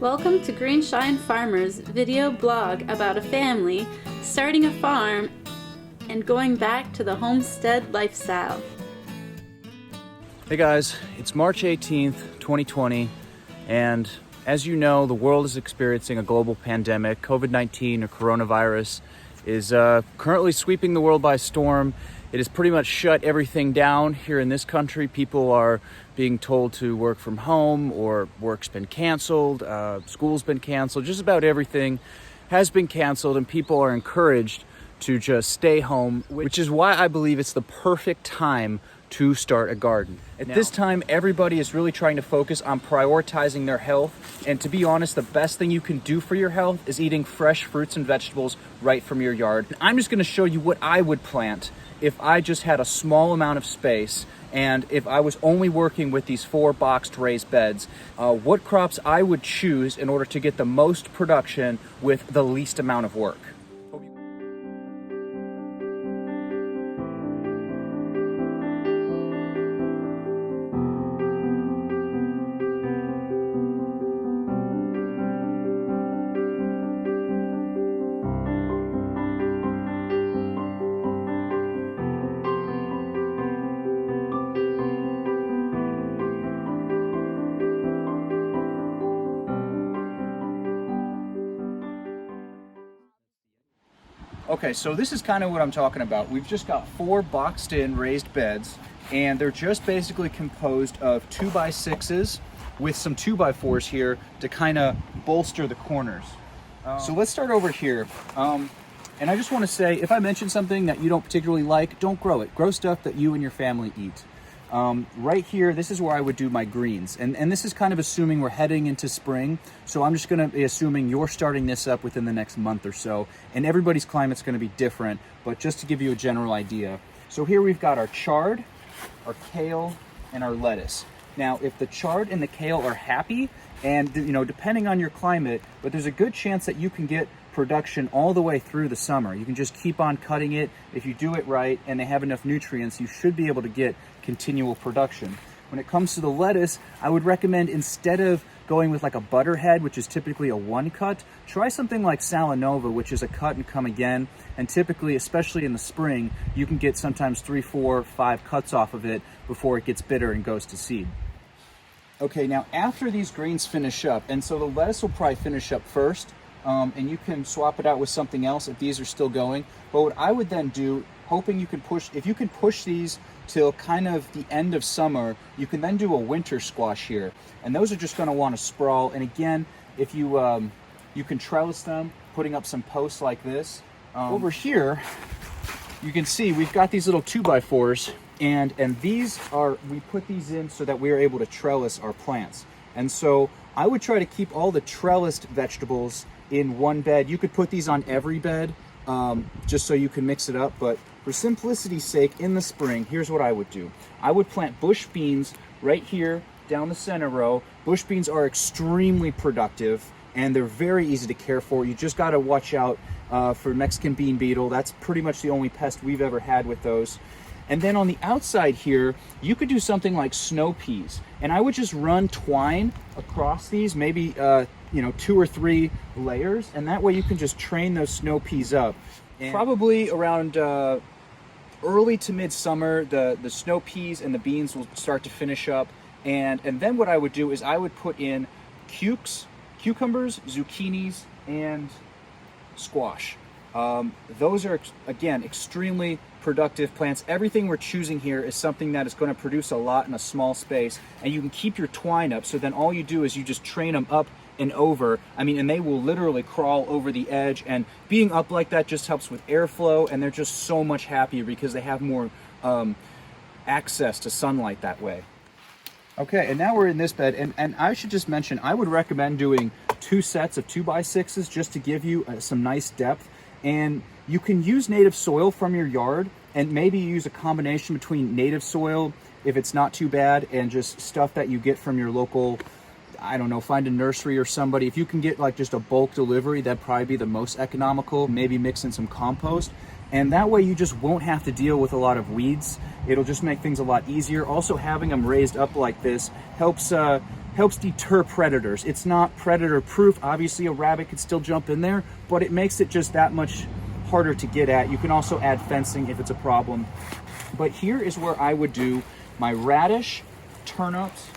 Welcome to Greenshine Farmer's video blog about a family starting a farm and going back to the homestead lifestyle. Hey guys, it's March 18th, 2020, and as you know, the world is experiencing a global pandemic. COVID-19 or coronavirus is currently sweeping the world by storm. It has pretty much shut everything down here in this country. People are being told to work from home, or work's been canceled, school's been canceled, just about everything has been canceled, and people are encouraged to just stay home, which is why I believe it's the perfect time to start a garden. At this time, everybody is really trying to focus on prioritizing their health, and to be honest, the best thing you can do for your health is eating fresh fruits and vegetables right from your yard. And I'm just gonna show you what I would plant if I just had a small amount of space and if I was only working with these 4 boxed raised beds, what crops I would choose in order to get the most production with the least amount of work. Okay, so this is kind of what I'm talking about. We've just got 4 boxed in raised beds, and they're just basically composed of 2x6s with some 2x4s here to kind of bolster the corners. So let's start over here. And I just want to say, if I mention something that you don't particularly like, don't grow it. Grow stuff that you and your family eat. Right here, this is where I would do my greens. And this is kind of assuming we're heading into spring. So I'm just gonna be assuming you're starting this up within the next month or so. And everybody's climate's gonna be different, but just to give you a general idea. So here we've got our chard, our kale, and our lettuce. Now, if the chard and the kale are happy, and you know, depending on your climate, but there's a good chance that you can get production all the way through the summer. You can just keep on cutting it. If you do it right and they have enough nutrients, you should be able to get continual production. When it comes to the lettuce, I would recommend, instead of going with like a butterhead, which is typically a 1 cut, try something like Salanova, which is a cut and come again. And typically, especially in the spring, you can get sometimes 3, 4, 5 cuts off of it before it gets bitter and goes to seed. Okay, now after these greens finish up, and so the lettuce will probably finish up first, and you can swap it out with something else if these are still going. But what I would then do, hoping you can push, if you can push these till kind of the end of summer, you can then do a winter squash here. And those are just gonna wanna sprawl. And again, if you, you can trellis them, putting up some posts like this. Over here, you can see we've got these little 2x4s, and these are, we put these in so that we are able to trellis our plants. And so I would try to keep all the trellised vegetables in one bed. You could put these on every bed, just so you can mix it up, but for simplicity's sake, in the spring, here's what I would do. I would plant bush beans right here down the center row. Bush beans are extremely productive, and they're very easy to care for. You just gotta watch out for Mexican bean beetle. That's pretty much the only pest we've ever had with those. And then on the outside here, you could do something like snow peas. And I would just run twine across these, maybe 2 or 3 layers, and that way you can just train those snow peas up. And probably around early to midsummer, the snow peas and the beans will start to finish up. And then what I would do is I would put in cucumbers, zucchinis, and squash. Those are, again, extremely productive plants. Everything we're choosing here is something that is going to produce a lot in a small space, and you can keep your twine up, so then all you do is you just train them up and over. I mean, and they will literally crawl over the edge, and being up like that just helps with airflow, and they're just so much happier because they have more access to sunlight that way. Okay, and now we're in this bed, and I should just mention, I would recommend doing 2 sets of 2x6s just to give you some nice depth. And you can use native soil from your yard, and maybe use a combination between native soil, if it's not too bad, and just stuff that you get from your local, I don't know, find a nursery or somebody. If you can get like just a bulk delivery, that'd probably be the most economical. Maybe mix in some compost. And that way you just won't have to deal with a lot of weeds. It'll just make things a lot easier. Also, having them raised up like this helps helps deter predators. It's not predator proof. Obviously a rabbit could still jump in there, but it makes it just that much harder to get at. You can also add fencing if it's a problem. But here is where I would do my radish, turnips,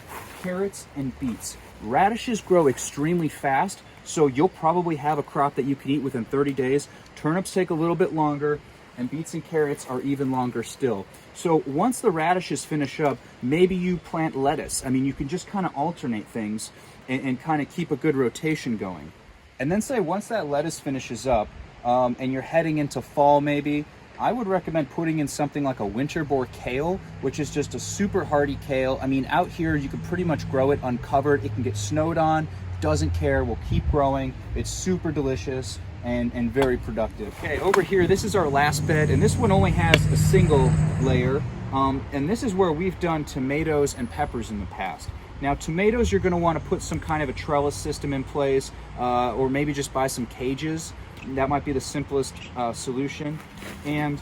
carrots, and beets. Radishes grow extremely fast, so you'll probably have a crop that you can eat within 30 days. Turnips take a little bit longer, and beets and carrots are even longer still. So once the radishes finish up, maybe you plant lettuce. I mean, you can just kind of alternate things and kind of keep a good rotation going. And then say once that lettuce finishes up, and you're heading into fall maybe, I would recommend putting in something like a winter boar kale, which is just a super hardy kale. I mean, out here you can pretty much grow it uncovered. It can get snowed on, doesn't care, will keep growing. It's super delicious and very productive. Okay, over here, this is our last bed, and this one only has a single layer. And this is where we've done tomatoes and peppers in the past. Now, tomatoes, you're gonna wanna put some kind of a trellis system in place, or maybe just buy some cages. That might be the simplest solution. And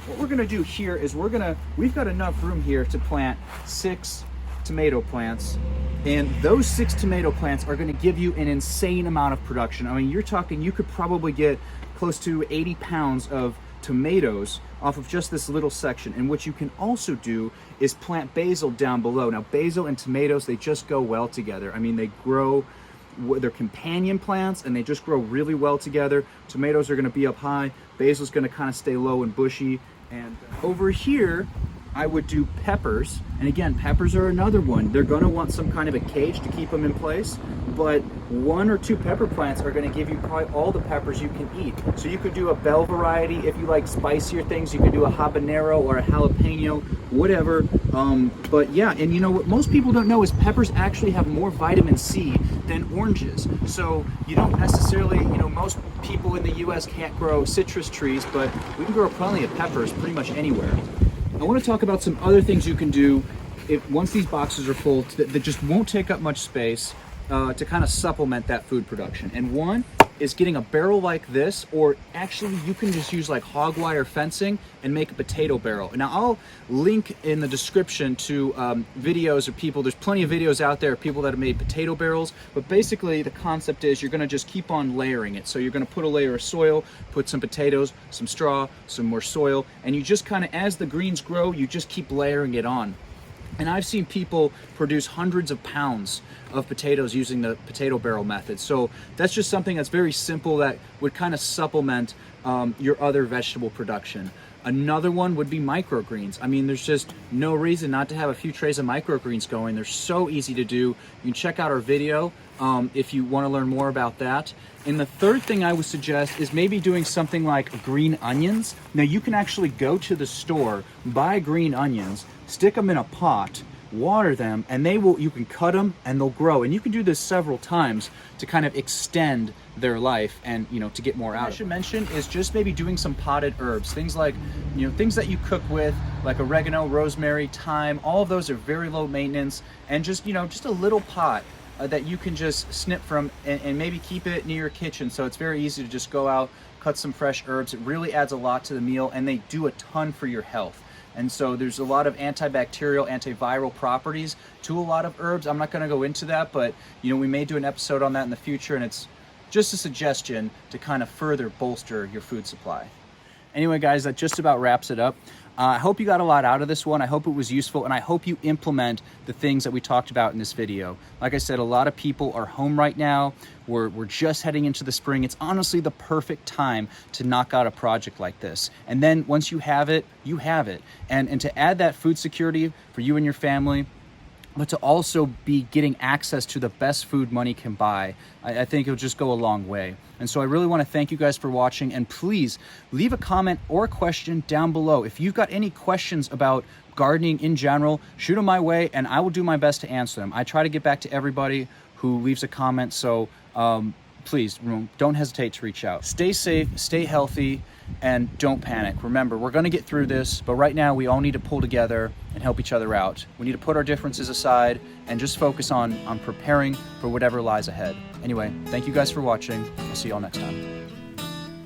what we're gonna do here is we've got enough room here to plant 6 tomato plants, and those 6 tomato plants are gonna give you an insane amount of production. I mean, you're talking, you could probably get close to 80 pounds of tomatoes off of just this little section. And what you can also do is plant basil down below. Now, basil and tomatoes, they just go well together. I mean, they grow, they're companion plants, and they just grow really well together. Tomatoes are going to be up high, basil's going to kind of stay low and bushy. And over here I would do peppers, and again, peppers are another one. They're going to want some kind of a cage to keep them in place, but 1 or 2 pepper plants are going to give you probably all the peppers you can eat. So you could do a bell variety if you like spicier things. You could do a habanero or a jalapeno, whatever. But yeah, and you know what most people don't know is peppers actually have more vitamin C than oranges. So you don't necessarily, you know, most people in the US can't grow citrus trees, but we can grow plenty of peppers pretty much anywhere. I want to talk about some other things you can do once these boxes are full that just won't take up much space to kind of supplement that food production. And one is getting a barrel like this, or actually you can just use like hog wire fencing and make a potato barrel. Now I'll link in the description to videos of people. There's plenty of videos out there of people that have made potato barrels, but basically the concept is you're gonna just keep on layering it. So you're gonna put a layer of soil, put some potatoes, some straw, some more soil, and you just kind of, as the greens grow, you just keep layering it on. And I've seen people produce hundreds of pounds of potatoes using the potato barrel method. So that's just something that's very simple that would kind of supplement your other vegetable production. Another one would be microgreens. I mean, there's just no reason not to have a few trays of microgreens going. They're so easy to do. You can check out our video if you want to learn more about that. And the third thing I would suggest is maybe doing something like green onions. Now you can actually go to the store, buy green onions, stick them in a pot, water them, and you can cut them and they'll grow. And you can do this several times to kind of extend their life and, you know, to get more out. I should mention is just maybe doing some potted herbs, things like, you know, things that you cook with, like oregano, rosemary, thyme. All of those are very low maintenance, and just, you know, just a little pot that you can just snip from and maybe keep it near your kitchen. So it's very easy to just go out, cut some fresh herbs. It really adds a lot to the meal, and they do a ton for your health. And so there's a lot of antibacterial, antiviral properties to a lot of herbs. I'm not going to go into that, but you know, we may do an episode on that in the future, and it's just a suggestion to kind of further bolster your food supply. Anyway, guys, that just about wraps it up. I hope you got a lot out of this one. I hope it was useful, and I hope you implement the things that we talked about in this video. Like I said, a lot of people are home right now. We're just heading into the spring. It's honestly the perfect time to knock out a project like this. And then once you have it, you have it. And to add that food security for you and your family, but to also be getting access to the best food money can buy, I think it'll just go a long way. And so I really want to thank you guys for watching, and please leave a comment or a question down below. If you've got any questions about gardening in general, shoot them my way and I will do my best to answer them. I try to get back to everybody who leaves a comment, so please don't hesitate to reach out. Stay safe, stay healthy, and don't panic. Remember, we're going to get through this, but right now we all need to pull together and help each other out. We need to put our differences aside and just focus on preparing for whatever lies ahead. Anyway, thank you guys for watching. I'll see you all next time.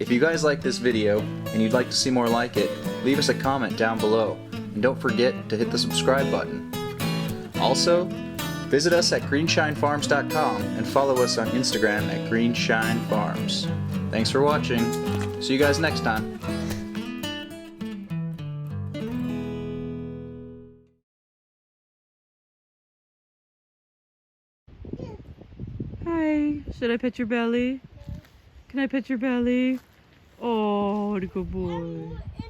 If you guys like this video and you'd like to see more like it, leave us a comment down below. And don't forget to hit the subscribe button. Also, Visit us at greenshinefarms.com and follow us on Instagram at greenshinefarms. Thanks for watching. See you guys next time. Hi, should I pet your belly? Can I pet your belly? Oh, what a good boy.